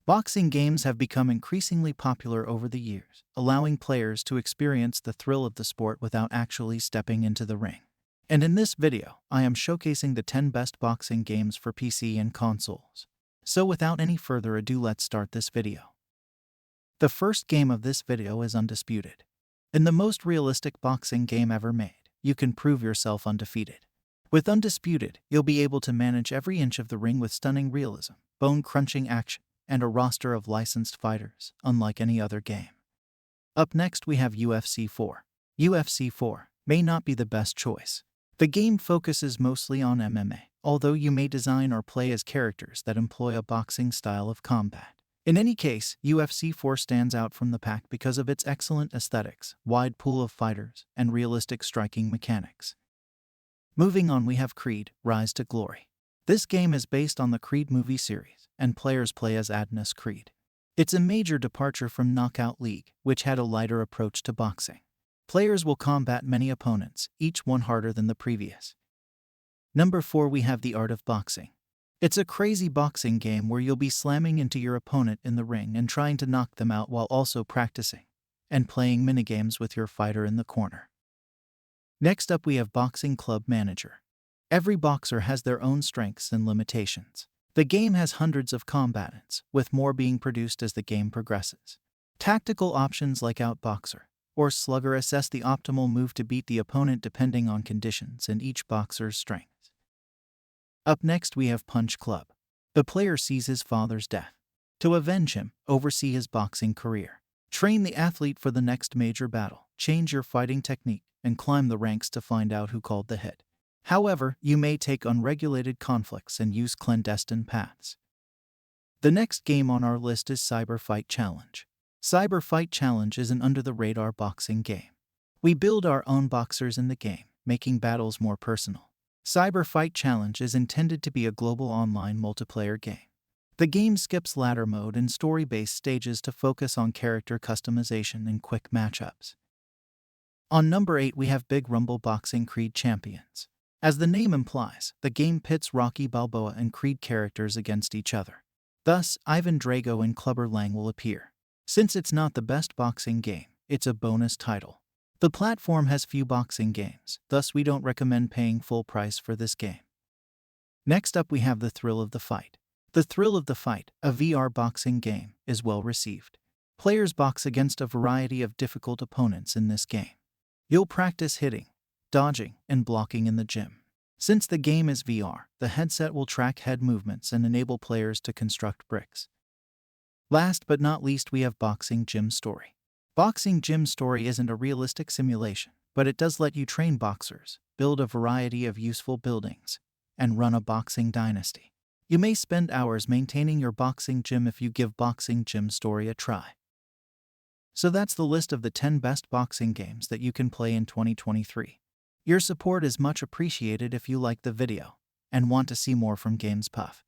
Boxing games have become increasingly popular over the years, allowing players to experience the thrill of the sport without actually stepping into the ring. And in this video, I am showcasing the 10 best boxing games for PC and consoles. So without any further ado, let's start this video. The first game of this video is Undisputed. In the most realistic boxing game ever made, you can prove yourself undefeated. With Undisputed, you'll be able to manage every inch of the ring with stunning realism, bone-crunching action, and a roster of licensed fighters, unlike any other game. Up next we have UFC 4. UFC 4 may not be the best choice. The game focuses mostly on MMA, although you may design or play as characters that employ a boxing style of combat. In any case, UFC 4 stands out from the pack because of its excellent aesthetics, wide pool of fighters, and realistic striking mechanics. Moving on, we have Creed: Rise to Glory. This game is based on the Creed movie series, and players play as Adonis Creed. It's a major departure from Knockout League, which had a lighter approach to boxing. Players will combat many opponents, each one harder than the previous. Number 4, we have The Art of Boxing. It's a crazy boxing game where you'll be slamming into your opponent in the ring and trying to knock them out while also practicing and playing minigames with your fighter in the corner. Next up we have Boxing Club Manager. Every boxer has their own strengths and limitations. The game has hundreds of combatants, with more being produced as the game progresses. Tactical options like Outboxer or Slugger assess the optimal move to beat the opponent depending on conditions and each boxer's strengths. Up next we have Punch Club. The player sees his father's death. To avenge him, oversee his boxing career. Train the athlete for the next major battle, change your fighting technique, and climb the ranks to find out who called the hit. However, you may take unregulated conflicts and use clandestine paths. The next game on our list is Cyber Fight Challenge. Cyber Fight Challenge is an under-the-radar boxing game. We build our own boxers in the game, making battles more personal. Cyber Fight Challenge is intended to be a global online multiplayer game. The game skips ladder mode and story-based stages to focus on character customization and quick matchups. On number 8 we have Big Rumble Boxing Creed Champions. As the name implies, the game pits Rocky Balboa and Creed characters against each other. Thus, Ivan Drago and Clubber Lang will appear. Since it's not the best boxing game, it's a bonus title. The platform has few boxing games, thus we don't recommend paying full price for this game. Next up we have The Thrill of the Fight. The Thrill of the Fight, a VR boxing game, is well received. Players box against a variety of difficult opponents in this game. You'll practice hitting, dodging, and blocking in the gym. Since the game is VR, the headset will track head movements and enable players to construct bricks. Last but not least we have Boxing Gym Story. Boxing Gym Story isn't a realistic simulation, but it does let you train boxers, build a variety of useful buildings, and run a boxing dynasty. You may spend hours maintaining your boxing gym if you give Boxing Gym Story a try. So that's the list of the 10 best boxing games that you can play in 2023. Your support is much appreciated if you like the video and want to see more from Games Puff.